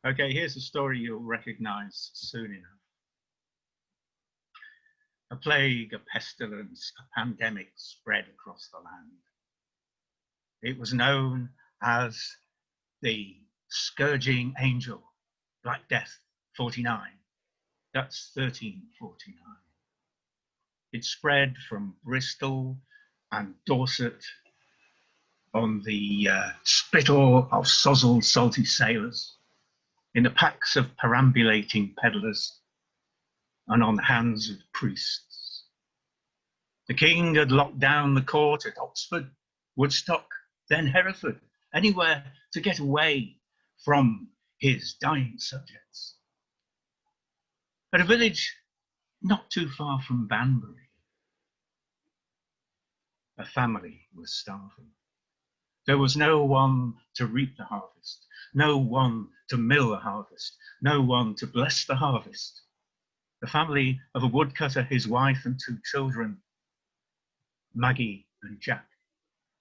Okay, here's a story you'll recognize soon enough. A plague, a pestilence, a pandemic spread across the land. It was known as the Scourging Angel, Black Death 49. That's 1349. It spread from Bristol and Dorset on the spittle of sozzled, salty sailors, in the packs of perambulating peddlers, and on the hands of priests. The king had locked down the court at Oxford, Woodstock, then Hereford, anywhere to get away from his dying subjects. At a village not too far from Banbury, a family was starving. There was no one to reap the harvest, no one to mill the harvest, no one to bless the harvest. The family of a woodcutter, his wife and 2 children, Maggie and Jack,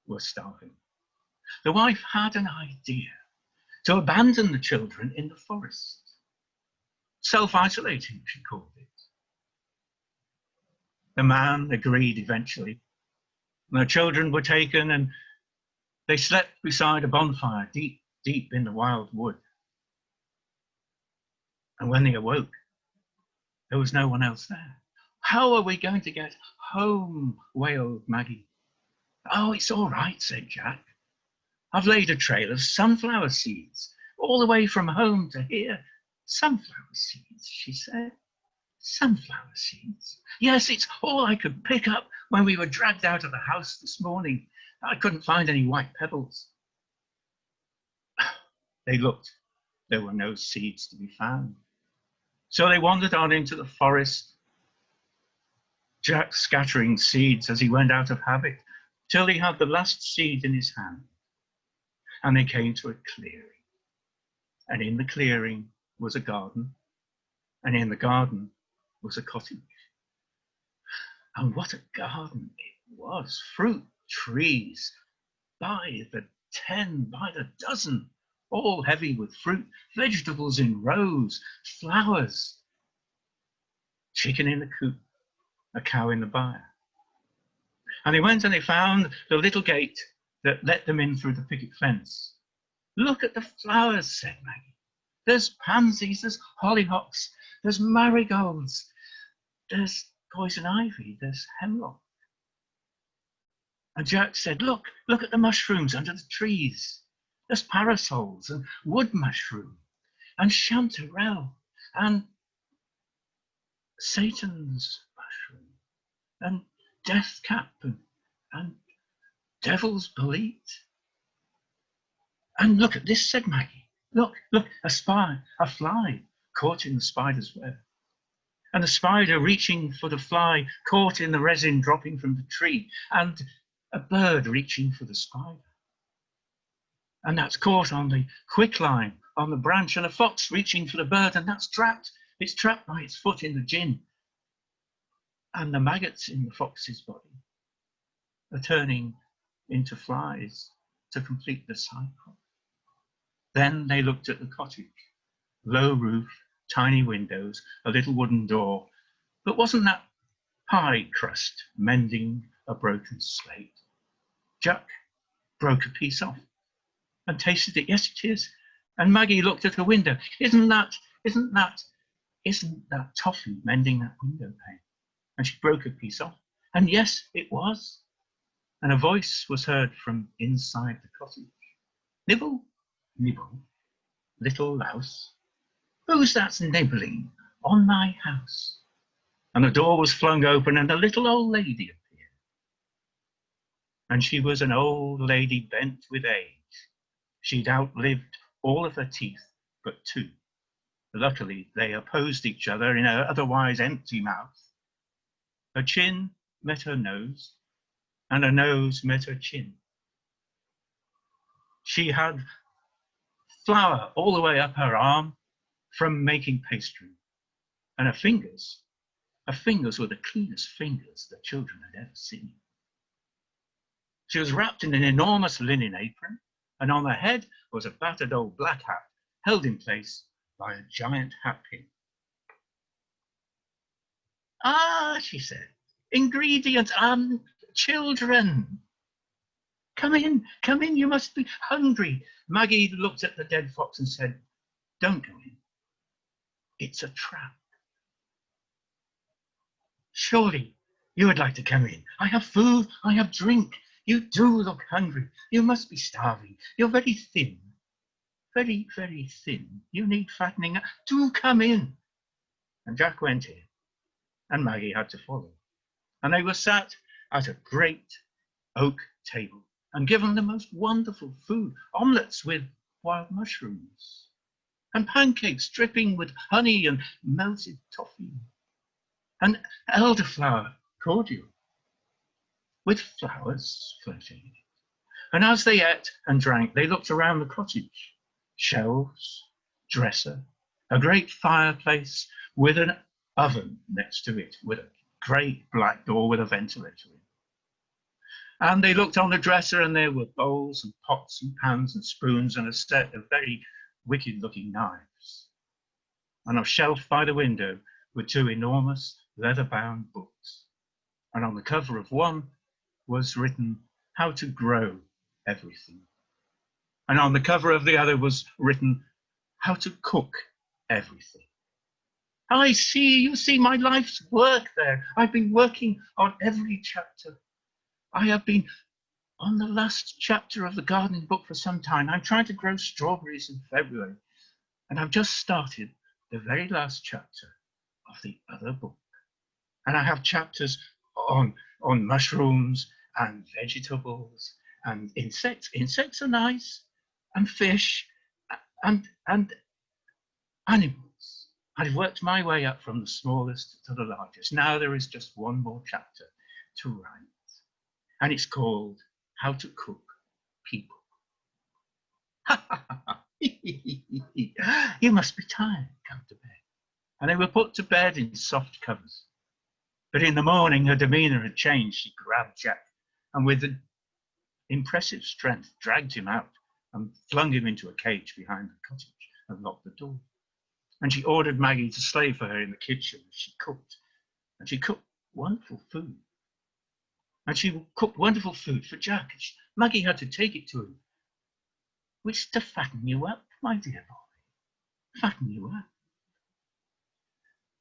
were starving. The wife had an idea to abandon the children in the forest. Self-isolating, she called it. The man agreed eventually. The children were taken and they slept beside a bonfire deep, deep in the wild wood. And when they awoke, there was no one else there. How are we going to get home? Wailed Maggie. Oh, it's all right, said Jack. I've laid a trail of sunflower seeds all the way from home to here. Sunflower seeds, she said. Sunflower seeds? Yes, it's all I could pick up when we were dragged out of the house this morning. I couldn't find any white pebbles. They looked. There were no seeds to be found. So they wandered on into the forest, Jack scattering seeds as he went out of habit, till he had the last seed in his hand. And they came to a clearing. And in the clearing was a garden. And in the garden was a cottage. And what a garden it was. Fruit trees by the 10, by the dozen, all heavy with fruit, vegetables in rows, flowers, chicken in the coop, a cow in the byre. And they went and they found the little gate that let them in through the picket fence. Look at the flowers, said Maggie. There's pansies, there's hollyhocks, there's marigolds, there's poison ivy, there's hemlock. And Jack said, look at the mushrooms under the trees. There's parasols and wood mushroom and chanterelle and Satan's mushroom and death cap and devil's bolete. And look at this, said Maggie. Look, a fly caught in the spider's web. And the spider reaching for the fly caught in the resin dropping from the tree, and a bird reaching for the spider. And that's caught on the quicklime on the branch, and a fox reaching for the bird, and that's trapped. It's trapped by its foot in the gin. And the maggots in the fox's body are turning into flies to complete the cycle. Then they looked at the cottage. Low roof, tiny windows, a little wooden door. But wasn't that pie crust mending a broken slate? Jack broke a piece off and tasted it. Yes, it is. And Maggie looked at the window. Isn't that toffee mending that window pane? And she broke a piece off. And yes, it was. And a voice was heard from inside the cottage. Nibble, nibble, little louse. Who's that's nibbling on my house? And the door was flung open and a little old lady appeared. And she was an old lady bent with age. She'd outlived all of her teeth but 2. Luckily, they opposed each other in her otherwise empty mouth. Her chin met her nose, and her nose met her chin. She had flour all the way up her arm from making pastry, and her fingers were the cleanest fingers that children had ever seen. She was wrapped in an enormous linen apron, and on her head was a battered old black hat held in place by a giant hatpin. "Ah," she said, "ingredients, children. Come in, you must be hungry." Maggie looked at the dead fox and said, "Don't go in. It's a trap. Surely you would like to come in. I have food, I have drink. You do look hungry. You must be starving. You're very thin. Very, very thin. You need fattening. Do come in." And Jack went in, and Maggie had to follow. And they were sat at a great oak table and given the most wonderful food, omelettes with wild mushrooms, and pancakes dripping with honey and melted toffee, and elderflower cordial with flowers floating in it. And as they ate and drank, they looked around the cottage. Shelves, dresser, a great fireplace with an oven next to it, with a great black door with a ventilator in. And they looked on the dresser, and there were bowls and pots and pans and spoons and a set of very wicked-looking knives. On a shelf by the window were two enormous leather-bound books. And on the cover of one was written, "How to Grow Everything." And on the cover of the other was written, "How to Cook Everything." "I see, you see my life's work there. I've been working on every chapter. I have been on the last chapter of the gardening book for some time. I'm trying to grow strawberries in February, and I've just started the very last chapter of the other book. And I have chapters on mushrooms and vegetables and insects. Insects are nice, and fish and animals. I've worked my way up from the smallest to the largest. Now there is just one more chapter to write, and it's called How to Cook People." "You must be tired. Come to bed." And they were put to bed in soft covers. But in the morning, her demeanour had changed. She grabbed Jack and with an impressive strength dragged him out and flung him into a cage behind the cottage and locked the door. And she ordered Maggie to slave for her in the kitchen as she cooked. And she cooked wonderful food. And she cooked wonderful food for Jack. Maggie had to take it to him. "It's to fatten you up, my dear boy. Fatten you up."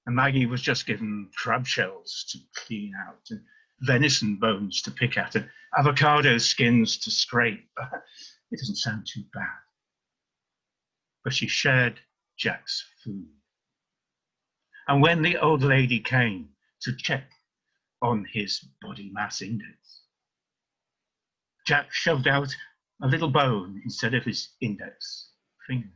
And Maggie was just given crab shells to clean out, and venison bones to pick at, and avocado skins to scrape. It doesn't sound too bad. But she shared Jack's food. And when the old lady came to check on his body mass index, Jack shoved out a little bone instead of his index finger.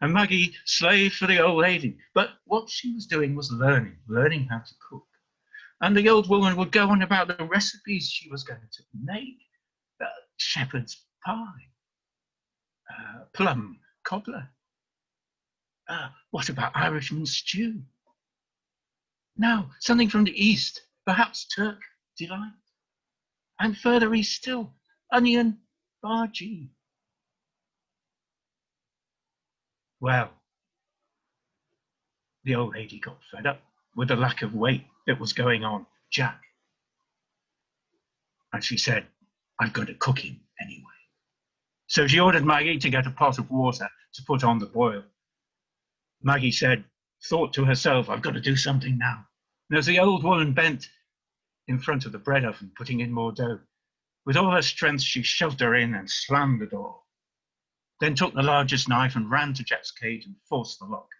And Maggie slaved for the old lady, but what she was doing was learning how to cook. And the old woman would go on about the recipes she was going to make. Shepherd's pie, plum cobbler. What about Irishman stew? Now, something from the east, perhaps Turk delight. And further east still, onion bhaji. Well, the old lady got fed up with the lack of weight that was going on Jack. And she said, "I've got to cook him anyway." So she ordered Maggie to get a pot of water to put on the boil. Maggie thought to herself, "I've got to do something now." And as the old woman bent in front of the bread oven, putting in more dough, with all her strength, she shoved her in and slammed the door. Then took the largest knife and ran to Jack's cage and forced the lock.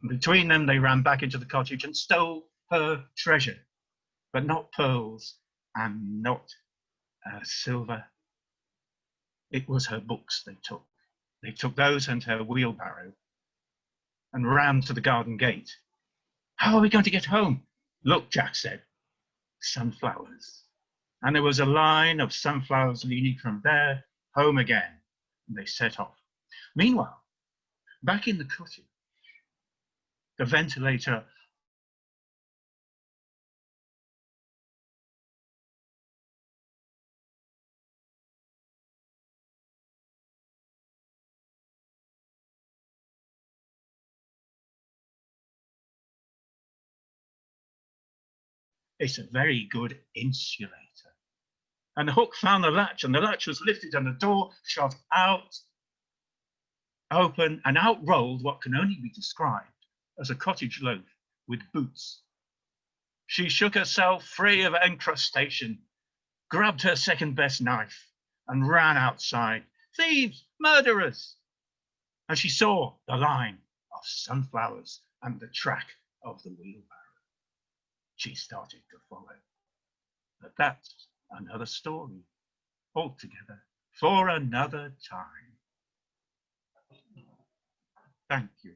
And between them, they ran back into the cottage and stole her treasure, but not pearls and not silver. It was her books they took. They took those and her wheelbarrow and ran to the garden gate. "How are we going to get home?" "Look," Jack said, "sunflowers." And there was a line of sunflowers leading from there home again. And they set off. Meanwhile, back in the cottage, the ventilator It's a very good insulator. And the hook found the latch, and the latch was lifted, and the door shot out, open, and out rolled what can only be described as a cottage loaf with boots. She shook herself free of encrustation, grabbed her second best knife, and ran outside. Thieves! Murderers! And she saw the line of sunflowers and the track of the wheelbarrow. She started to follow. But that's another story altogether for another time. Thank you.